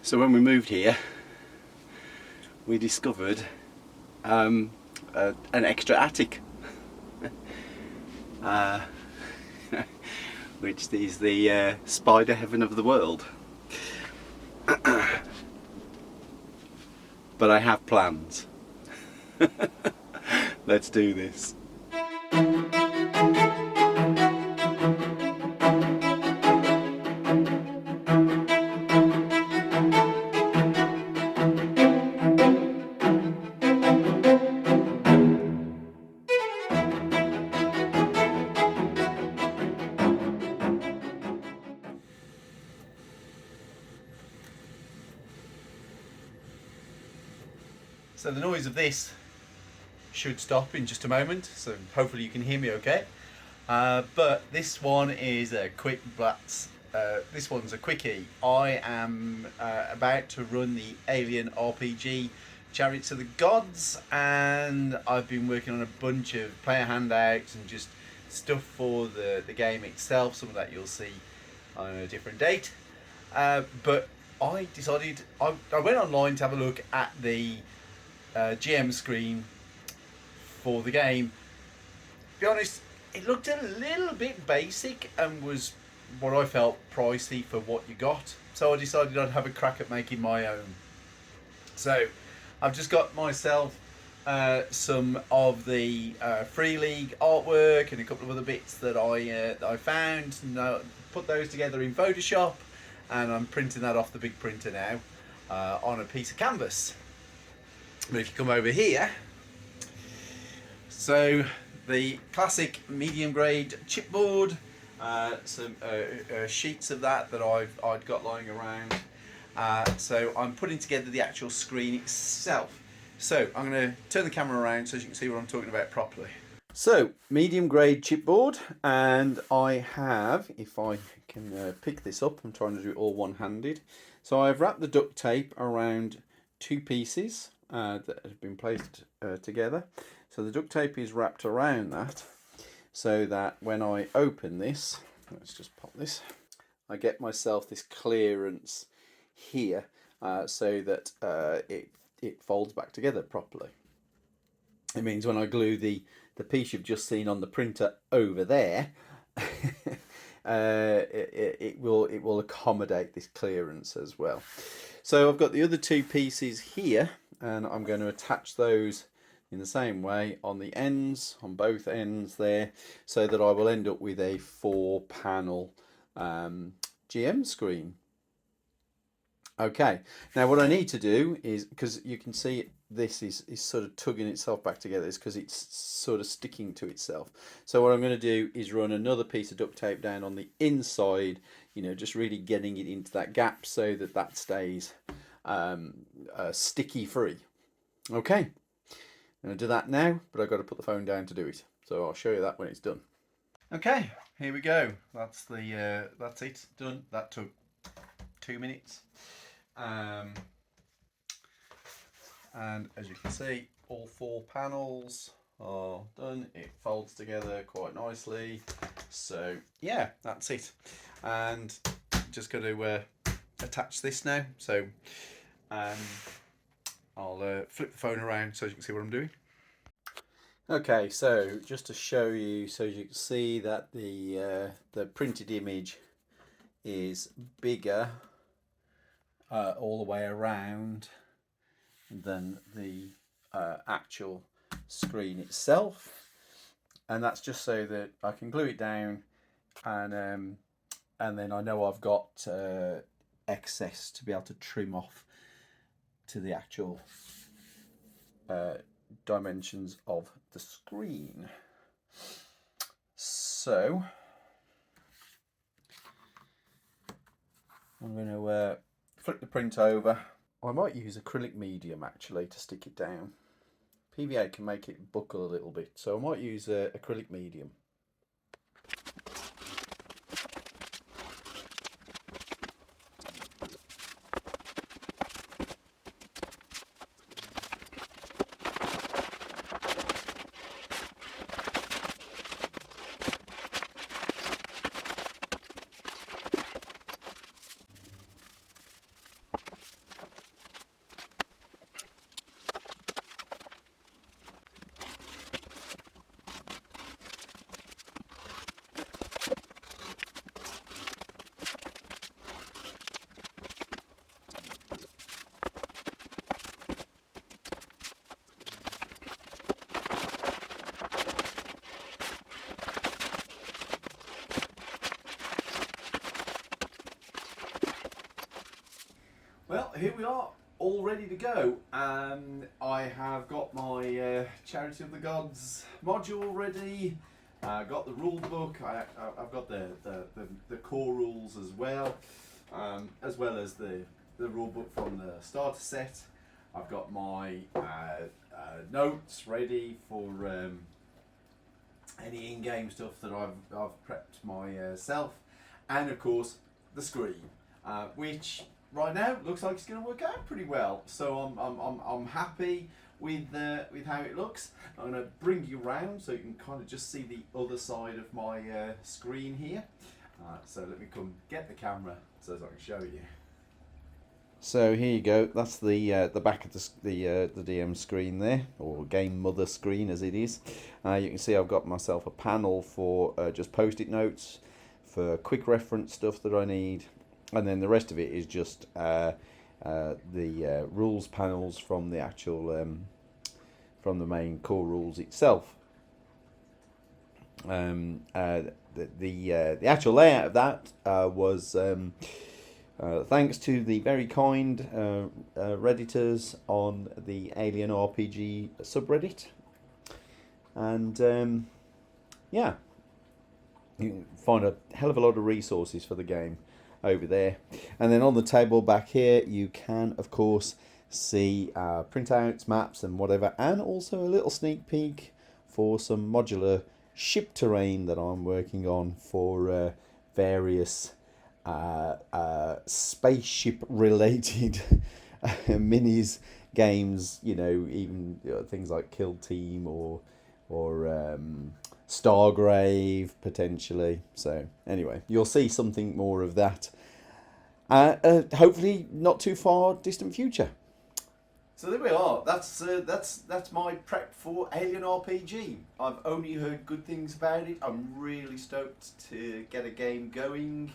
So when we moved here, we discovered an extra attic, which is the spider heaven of the world. But I have plans. Let's do this. So the noise of this should stop in just a moment, so hopefully you can hear me okay. But this one is a quick blitz. This one's a quickie. I am about to run the Alien RPG Chariots of the Gods, and I've been working on a bunch of player handouts and just stuff for the game itself. Some of that you'll see on a different date. But I decided, I went online to have a look at the GM screen for the game. To be honest, it looked a little bit basic and was what I felt pricey for what you got. So I decided I'd have a crack at making my own. So I've just got myself some of the Free League artwork and a couple of other bits that I found. Now, put those together in Photoshop, and I'm printing that off the big printer now on a piece of canvas. But if you come over here, so the classic medium grade chipboard, some sheets of that I'd got lying around. So I'm putting together the actual screen itself. So I'm going to turn the camera around so you can see what I'm talking about properly. So medium grade chipboard, and I have, if I can pick this up, I'm trying to do it all one-handed. So I've wrapped the duct tape around two pieces that have been placed together. So the duct tape is wrapped around that, so that when I open this, let's just pop this, I get myself this clearance here, so that it folds back together properly. It means when I glue the piece you've just seen on the printer over there, it will accommodate this clearance as well. So I've got the other two pieces here, and I'm going to attach those in the same way on the ends, on both ends there, so that I will end up with a 4-panel GM screen. Okay, now what I need to do is, because you can see this is sort of tugging itself back together, is because it's sort of sticking to itself. So what I'm going to do is run another piece of duct tape down on the inside, you know, just really getting it into that gap so that that stays sticky free. Okay, I'm going to do that now, but I've got to put the phone down to do it. So I'll show you that when it's done. Okay, here we go. That's it, done. That took 2 minutes. And as you can see, all 4 panels are done. It folds together quite nicely. So yeah, that's it. And just got to attach this now. So I'll flip the phone around so you can see what I'm doing. Okay, so just to show you, so you can see that the printed image is bigger all the way around than the actual screen itself, and that's just so that I can glue it down, and then I know I've got excess to be able to trim off to the actual dimensions of the screen. So I'm going to flip the print over. I might use acrylic medium actually to stick it down. PVA can make it buckle a little bit, so I might use acrylic medium. Well, here we are, all ready to go. I have got my Charity of the Gods module ready. Got the rule book. I've got the core rules as well as the rule book from the starter set. I've got my notes ready for any in-game stuff that I've prepped myself, and of course the screen, which right now looks like it's going to work out pretty well. So I'm happy with how it looks. I'm going to bring you around so you can kind of just see the other side of my screen here. So let me come get the camera so that I can show you. So here you go. That's the back of the DM screen there, or game mother screen as it is. You can see I've got myself a panel for just post-it notes, for quick reference stuff that I need, and then the rest of it is just the rules panels from the actual from the main core rules itself. The actual layout of that was. Thanks to the very kind Redditors on the Alien RPG subreddit. And yeah, you can find a hell of a lot of resources for the game over there. And then on the table back here, you can, of course, see printouts, maps and whatever, and also a little sneak peek for some modular ship terrain that I'm working on for various spaceship related minis, games, you know, even things like Kill Team or Stargrave potentially. So anyway, you'll see something more of that hopefully not too far distant future. So there we are. That's my prep for Alien RPG. I've only heard good things about it. I'm really stoked to get a game going.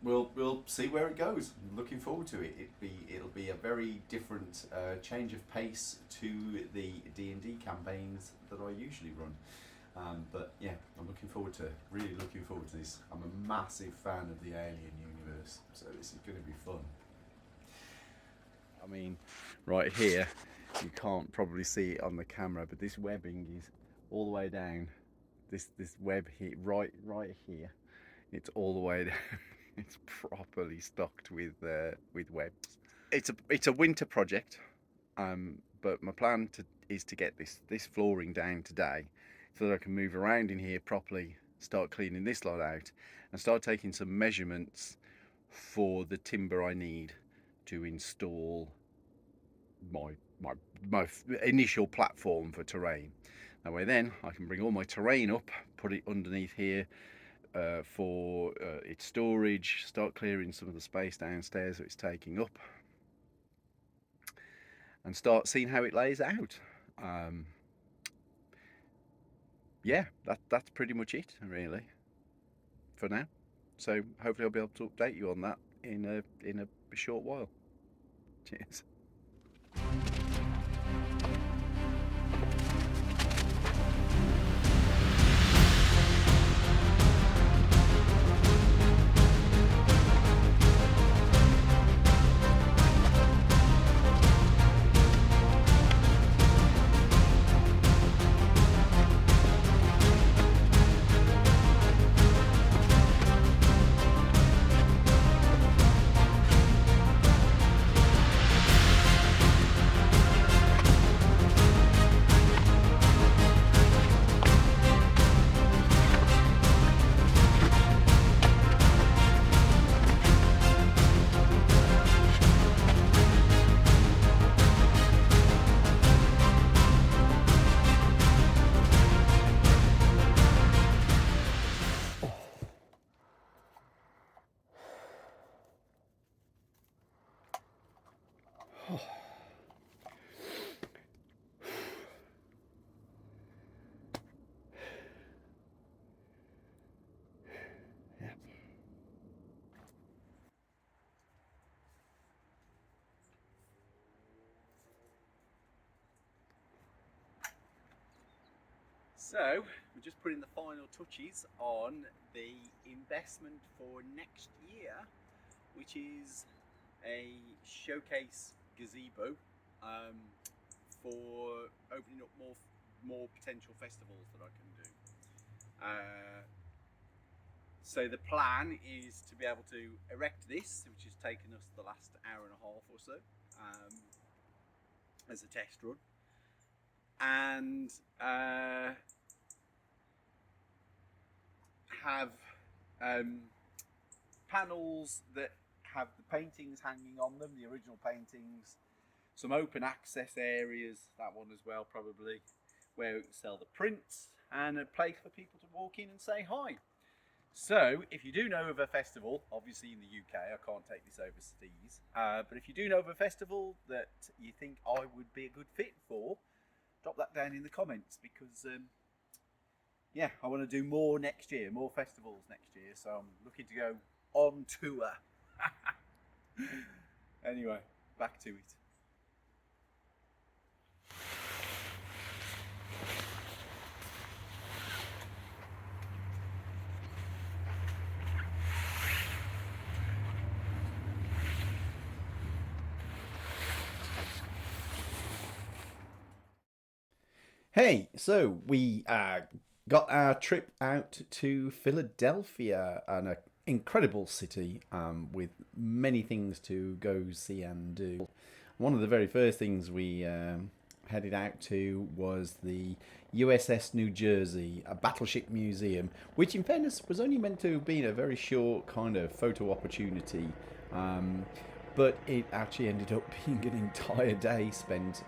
We'll see where it goes. I'm looking forward to it. It'll be a very different change of pace to the D&D campaigns that I usually run. But yeah, I'm really looking forward to this. I'm a massive fan of the Alien universe, so this is going to be fun. I mean, right here, you can't probably see it on the camera, but this webbing is all the way down. This web here, right here, it's all the way down. It's properly stocked with webs. It's a winter project, but my plan is to get this flooring down today, so that I can move around in here properly, start cleaning this lot out, and start taking some measurements for the timber I need to install my initial platform for terrain. That way then I can bring all my terrain up, put it underneath here for its storage, start clearing some of the space downstairs that it's taking up, and start seeing how it lays out. Yeah, that's pretty much it really for now. So hopefully I'll be able to update you on that in a short while. Cheers. So we're just putting the final touches on the investment for next year, which is a showcase gazebo for opening up more potential festivals that I can do. So the plan is to be able to erect this, which has taken us the last hour and a half or so, as a test run, and have panels that have the paintings hanging on them, the original paintings, some open access areas, that one as well probably, where we can sell the prints, and a place for people to walk in and say hi. So if you do know of a festival, obviously in the UK, I can't take this overseas, but if you do know of a festival that you think I would be a good fit for, drop that down in the comments, because yeah, I want to do more next year, more festivals next year, so I'm looking to go on tour. Anyway, back to it. Hey, so we got our trip out to Philadelphia, an incredible city with many things to go see and do. One of the very first things we headed out to was the USS New Jersey, a battleship museum, which in fairness was only meant to have been a very short kind of photo opportunity. But it actually ended up being an entire day spent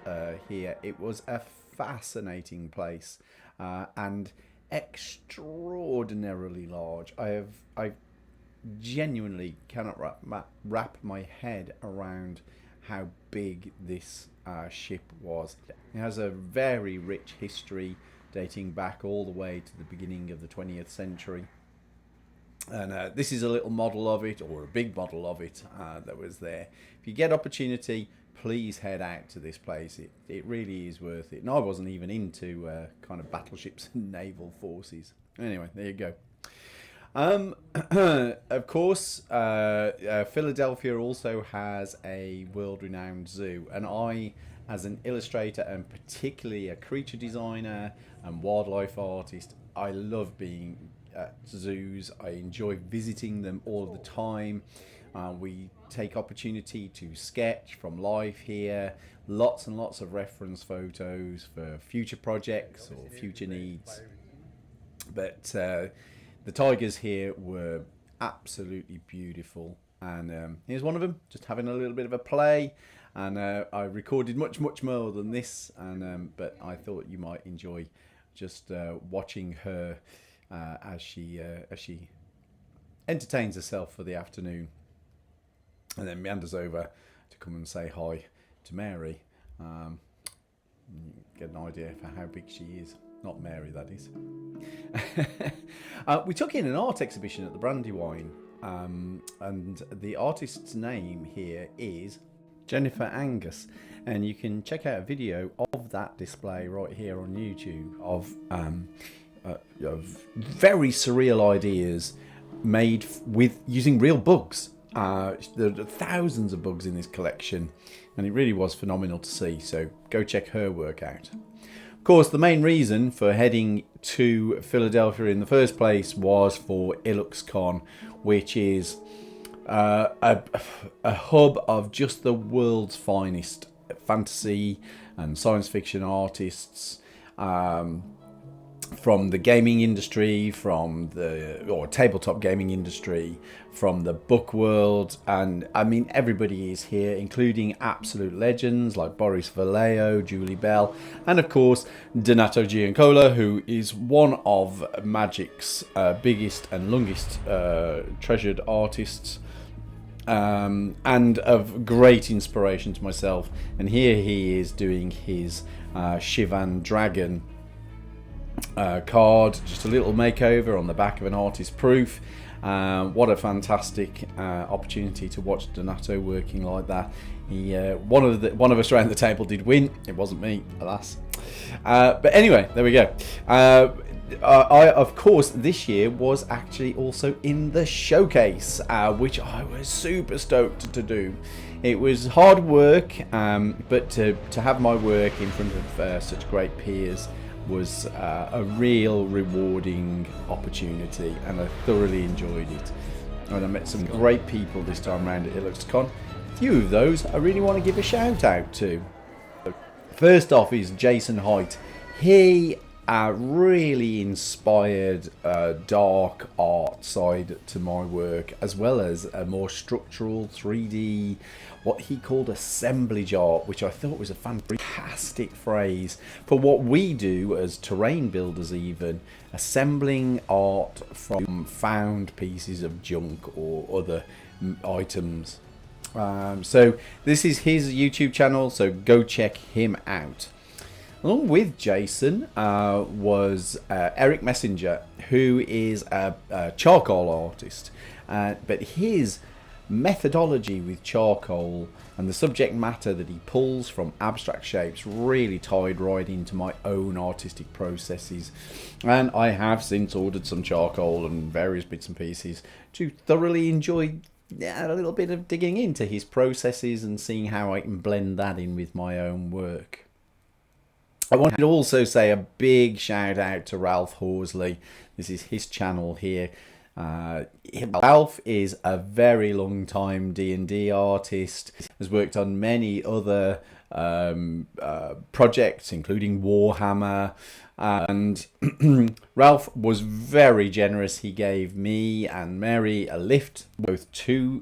here. It was a fascinating place and extraordinarily large. I genuinely cannot wrap my head around how big this ship was. It has a very rich history dating back all the way to the beginning of the 20th century. And this is a little model of it, or a big model of it, that was there. If you get opportunity, please head out to this place. It really is worth it. And I wasn't even into kind of battleships and naval forces. Anyway, there you go. Of course, Philadelphia also has a world-renowned zoo, and I, as an illustrator and particularly a creature designer and wildlife artist, I love being at zoos. I enjoy visiting them all of the time. We take opportunity to sketch from life here, lots and lots of reference photos for future projects or future needs. But the tigers here were absolutely beautiful, and here's one of them just having a little bit of a play. And I recorded much more than this, and but I thought you might enjoy just watching her as she entertains herself for the afternoon, and then meanders over to come and say hi to Mary. Get an idea for how big she is. Not Mary, that is. We took in an art exhibition at the Brandywine, and the artist's name here is Jennifer Angus, and you can check out a video of that display right here on YouTube of very surreal ideas made with using real bugs. There are thousands of bugs in this collection, and it really was phenomenal to see, so go check her work out. Of course, the main reason for heading to Philadelphia in the first place was for Illuxcon, which is a hub of just the world's finest fantasy and science fiction artists, from the gaming industry, or tabletop gaming industry, from the book world, and I mean everybody is here, including absolute legends like Boris Vallejo, Julie Bell, and of course Donato Giancola, who is one of Magic's biggest and longest treasured artists, and of great inspiration to myself. And here he is doing his Shivan Dragon card, just a little makeover on the back of an artist proof. What a fantastic opportunity to watch Donato working like that. He one of us around the table did win. It wasn't me, alas. But anyway, there we go. I, of course, this year was actually also in the showcase, which I was super stoked to do. It was hard work, but to have my work in front of such great peers was a real rewarding opportunity, and I thoroughly enjoyed it. And I met some great people this time around at Illuxcon. A few of those I really want to give a shout out to. First off is Jason Height. He really inspired a dark art side to my work, as well as a more structural 3D, what he called assemblage art, which I thought was a fantastic phrase for what we do as terrain builders, even assembling art from found pieces of junk or other items. So this is his YouTube channel, so go check him out. Along with Jason was Eric Messenger, who is a charcoal artist, but his methodology with charcoal and the subject matter that he pulls from abstract shapes really tied right into my own artistic processes. And I have since ordered some charcoal and various bits and pieces to thoroughly enjoy a little bit of digging into his processes and seeing how I can blend that in with my own work. I want to also say a big shout out to Ralph Horsley. This is his channel here. Ralph is a very long time D&D artist, has worked on many other projects including Warhammer, and Ralph was very generous. He gave me and Mary a lift both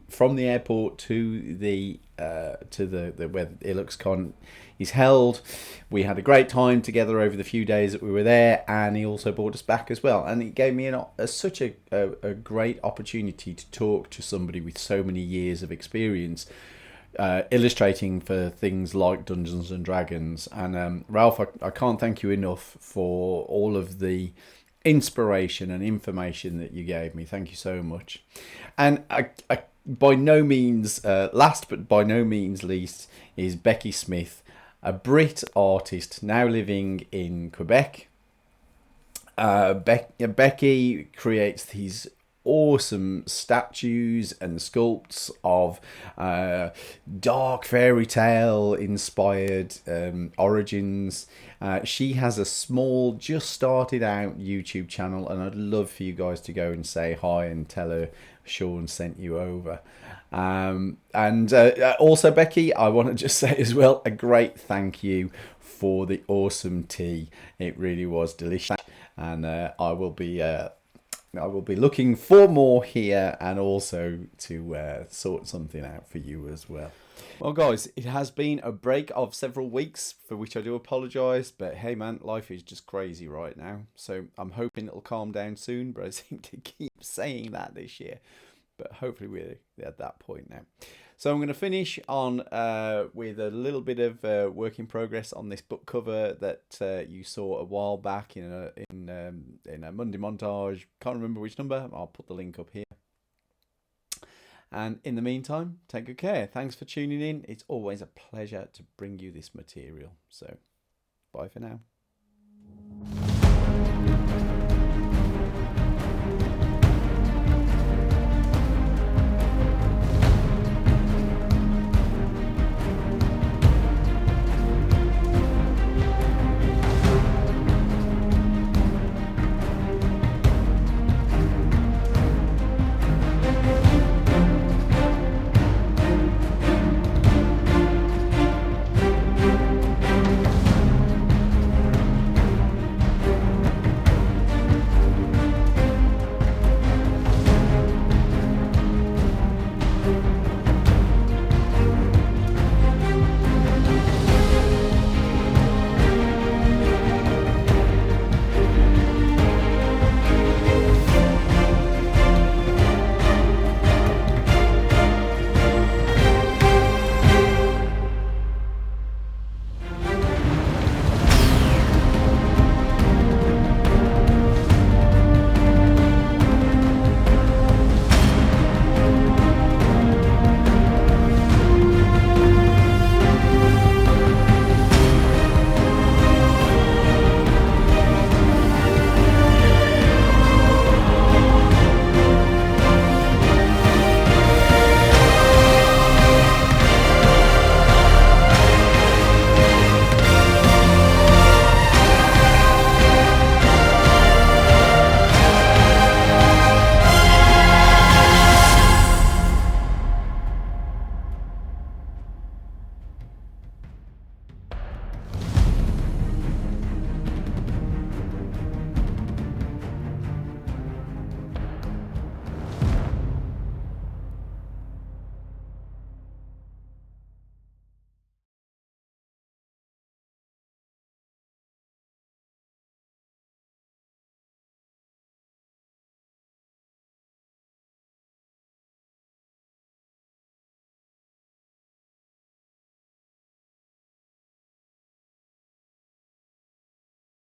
from the airport to the where Illuxcon is held. We had a great time together over the few days that we were there, and he also brought us back as well, and it gave me such a great opportunity to talk to somebody with so many years of experience illustrating for things like Dungeons and Dragons. And Ralph, I can't thank you enough for all of the inspiration and information that you gave me. Thank you so much. And I by no means last but by no means least is Becky Smith, a Brit artist now living in Quebec. Becky creates these awesome statues and sculpts of dark fairy tale inspired origins. She has a small, just started out YouTube channel, and I'd love for you guys to go and say hi and tell her Sean sent you over. Also, Becky, I want to just say as well, a great thank you for the awesome tea. It really was delicious, and I will be looking for more here, and also to sort something out for you as well. Well, guys, it has been a break of several weeks, for which I do apologise. But hey, man, life is just crazy right now. So I'm hoping it'll calm down soon. But I seem to keep saying that this year. But hopefully we're at that point now. So I'm going to finish on with a little bit of work in progress on this book cover that you saw a while back in a Monday montage. Can't remember which number. I'll put the link up here. And in the meantime, take good care. Thanks for tuning in. It's always a pleasure to bring you this material. So bye for now.